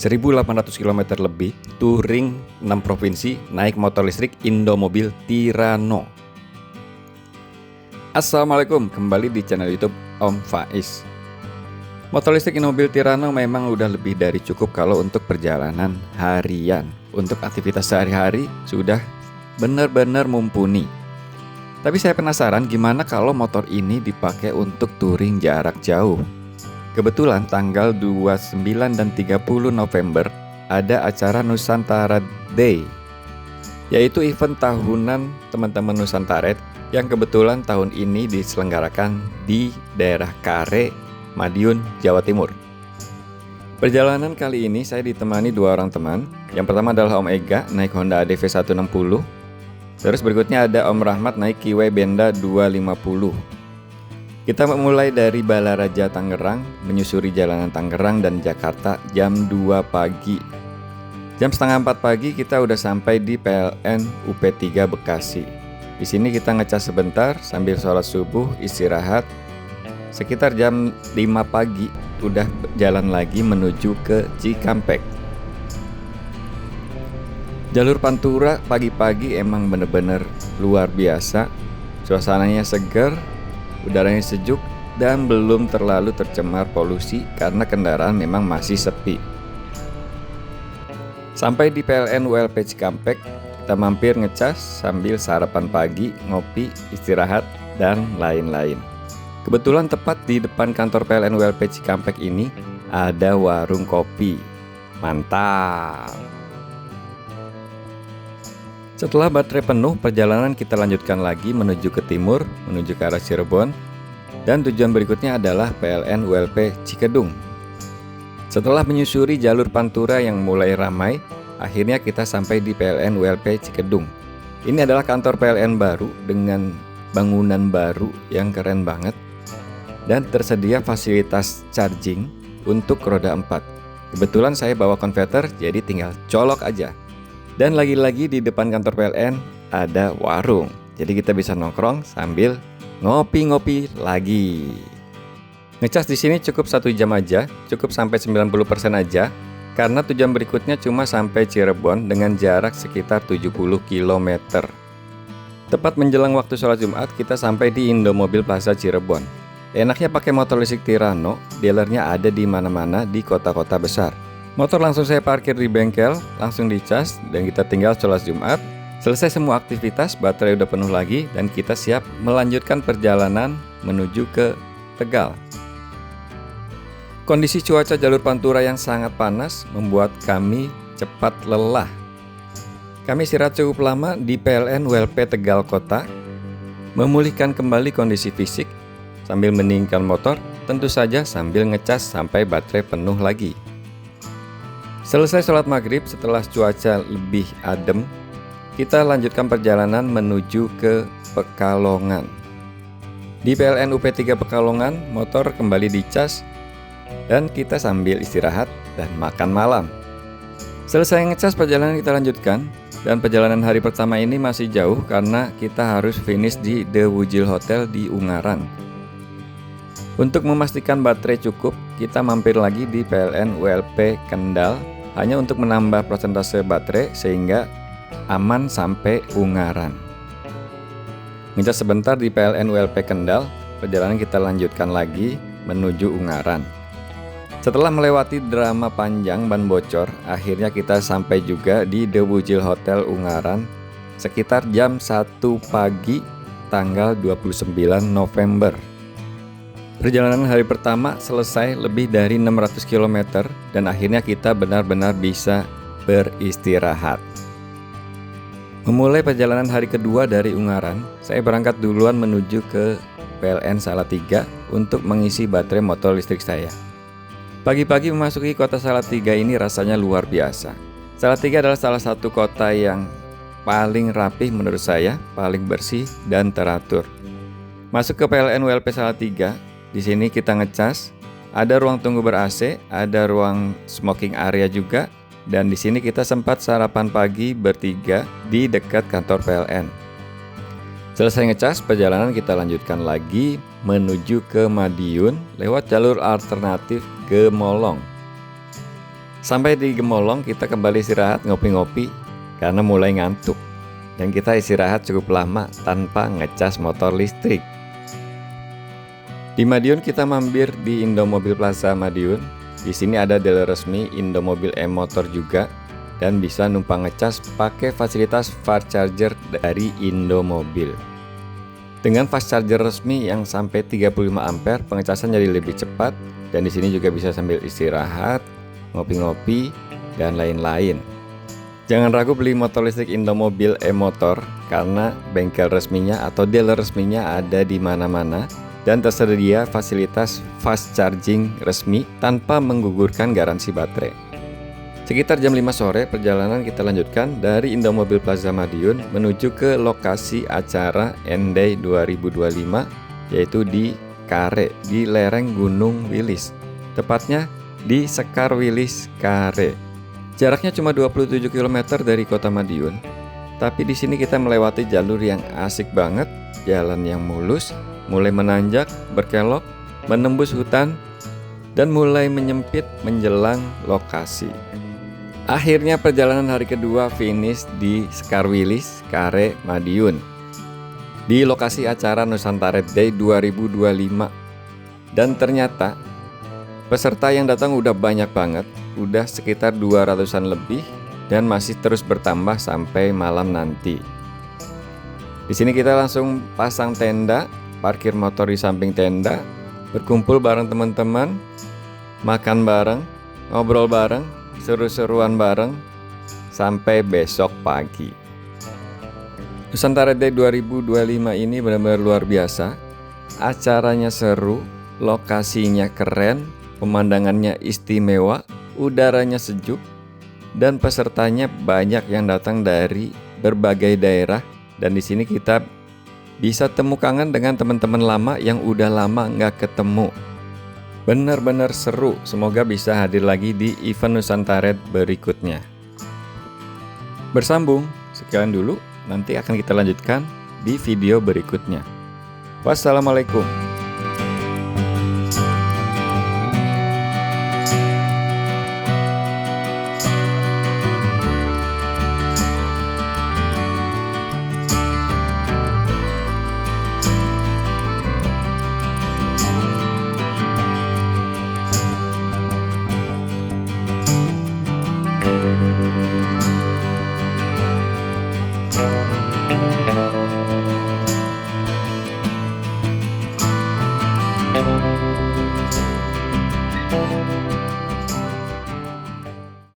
1.800 km lebih, touring 6 provinsi, naik motor listrik Indomobil Tirano. Assalamualaikum, kembali di channel YouTube Om Faiz. Motor listrik Indomobil Tirano memang udah lebih dari cukup kalau untuk perjalanan harian. Untuk aktivitas sehari-hari sudah benar-benar mumpuni. Tapi saya penasaran gimana kalau motor ini dipakai untuk touring jarak jauh. Kebetulan tanggal 29 dan 30 November ada acara Nusantara Day, yaitu event tahunan teman-teman Nusantara yang kebetulan tahun ini diselenggarakan di daerah Kare, Madiun, Jawa Timur. Perjalanan kali ini saya ditemani dua orang teman. Yang pertama adalah Om Ega naik Honda ADV 160. Terus berikutnya ada Om Rahmat naik Kiway Benda 250. Kita memulai dari Balaraja Tangerang, menyusuri jalanan Tangerang dan Jakarta jam 2 pagi. Jam setengah 4 pagi kita udah sampai di PLN UP3 Bekasi. Di sini kita ngecas sebentar sambil sholat subuh, istirahat. Sekitar jam 5 pagi udah jalan lagi menuju ke Cikampek. Jalur Pantura pagi-pagi emang bener-bener luar biasa. Suasananya seger, udaranya sejuk, dan belum terlalu tercemar polusi karena kendaraan memang masih sepi. Sampai di PLN ULP Cikampek, kita mampir ngecas sambil sarapan pagi, ngopi, istirahat, dan lain-lain. Kebetulan tepat di depan kantor PLN ULP Cikampek ini ada warung kopi. Mantap! Setelah baterai penuh, perjalanan kita lanjutkan lagi menuju ke timur, menuju ke arah Cirebon, dan tujuan berikutnya adalah PLN ULP Cikedung. Setelah menyusuri jalur Pantura yang mulai ramai, akhirnya kita sampai di PLN ULP Cikedung. Ini adalah kantor PLN baru dengan bangunan baru yang keren banget, dan tersedia fasilitas charging untuk roda 4. Kebetulan saya bawa konverter, jadi tinggal colok aja. Dan lagi-lagi di depan kantor PLN ada warung. Jadi kita bisa nongkrong sambil ngopi-ngopi lagi. Ngecas di sini cukup 1 jam aja, cukup sampai 90% aja, karena tujuan berikutnya cuma sampai Cirebon dengan jarak sekitar 70 km. Tepat menjelang waktu sholat Jumat, kita sampai di Indomobil Plaza Cirebon. Enaknya pakai motor listrik Tirano, dealernya ada di mana-mana di kota-kota besar. Motor langsung saya parkir di bengkel, langsung dicas, dan kita tinggal sholat Jumat. Selesai semua aktivitas, baterai udah penuh lagi, dan kita siap melanjutkan perjalanan menuju ke Tegal. Kondisi cuaca jalur Pantura yang sangat panas membuat kami cepat lelah. Kami istirahat cukup lama di PLN ULP Tegal Kota, memulihkan kembali kondisi fisik, sambil meninggikan motor, tentu saja sambil ngecas sampai baterai penuh lagi. Selesai sholat maghrib, setelah cuaca lebih adem, kita lanjutkan perjalanan menuju ke Pekalongan. Di PLN UP3 Pekalongan, motor kembali dicas, dan kita sambil istirahat dan makan malam. Selesai ngecas, perjalanan kita lanjutkan, dan perjalanan hari pertama ini masih jauh karena kita harus finish di The Wujil Hotel di Ungaran. Untuk memastikan baterai cukup, kita mampir lagi di PLN ULP Kendal, hanya untuk menambah persentase baterai sehingga aman sampai Ungaran. Ngecas sebentar di PLN ULP Kendal, perjalanan kita lanjutkan lagi menuju Ungaran. Setelah melewati drama panjang ban bocor, akhirnya kita sampai juga di The Wujil Hotel Ungaran sekitar jam 1 pagi tanggal 29 November. Perjalanan hari pertama selesai lebih dari 600 km dan akhirnya kita benar-benar bisa beristirahat. Memulai perjalanan hari kedua dari Ungaran, saya berangkat duluan menuju ke PLN Salatiga untuk mengisi baterai motor listrik saya. Pagi-pagi memasuki kota Salatiga ini rasanya luar biasa. Salatiga adalah salah satu kota yang paling rapih menurut saya, paling bersih dan teratur. Masuk ke PLN ULP Salatiga. Di sini kita ngecas, ada ruang tunggu ber-AC, ada ruang smoking area juga, dan di sini kita sempat sarapan pagi bertiga di dekat kantor PLN. Selesai ngecas, perjalanan kita lanjutkan lagi menuju ke Madiun lewat jalur alternatif ke Molong. Sampai di Gemolong kita kembali istirahat ngopi-ngopi karena mulai ngantuk. Dan kita istirahat cukup lama tanpa ngecas motor listrik. Di Madiun kita mampir di Indomobil Plaza Madiun. Di sini ada dealer resmi Indomobil e-motor juga dan bisa numpang ngecas pakai fasilitas fast charger dari Indomobil. Dengan fast charger resmi yang sampai 35 ampere, pengecasan jadi lebih cepat dan di sini juga bisa sambil istirahat, ngopi-ngopi dan lain-lain. Jangan ragu beli motor listrik Indomobil e-motor karena bengkel resminya atau dealer resminya ada di mana-mana dan tersedia fasilitas fast charging resmi tanpa menggugurkan garansi baterai. Sekitar jam 5 sore perjalanan kita lanjutkan dari Indomobil Plaza Madiun menuju ke lokasi acara N-Day 2025 yaitu di Kare di lereng Gunung Wilis, tepatnya di Sekar Wilis Kare. Jaraknya cuma 27 km dari kota Madiun, tapi di sini kita melewati jalur yang asik banget, jalan yang mulus, mulai menanjak, berkelok, menembus hutan, dan mulai menyempit menjelang lokasi. Akhirnya perjalanan hari kedua finish di Sekar Wilis, Kare, Madiun, di lokasi acara Nusantara Day 2025. Dan ternyata peserta yang datang udah banyak banget, udah sekitar 200-an lebih dan masih terus bertambah sampai malam nanti. Di sini kita langsung pasang tenda, parkir motor di samping tenda, berkumpul bareng teman-teman, makan bareng, ngobrol bareng, seru-seruan bareng sampai besok pagi. Nusantara Day 2025 ini benar-benar luar biasa. Acaranya seru, lokasinya keren, pemandangannya istimewa, udaranya sejuk, dan pesertanya banyak yang datang dari berbagai daerah. Dan di sini kita bisa temu kangen dengan teman-teman lama yang udah lama nggak ketemu. Benar-benar seru. Semoga bisa hadir lagi di event Nusantara berikutnya. Bersambung, sekian dulu. Nanti akan kita lanjutkan di video berikutnya. Wassalamualaikum.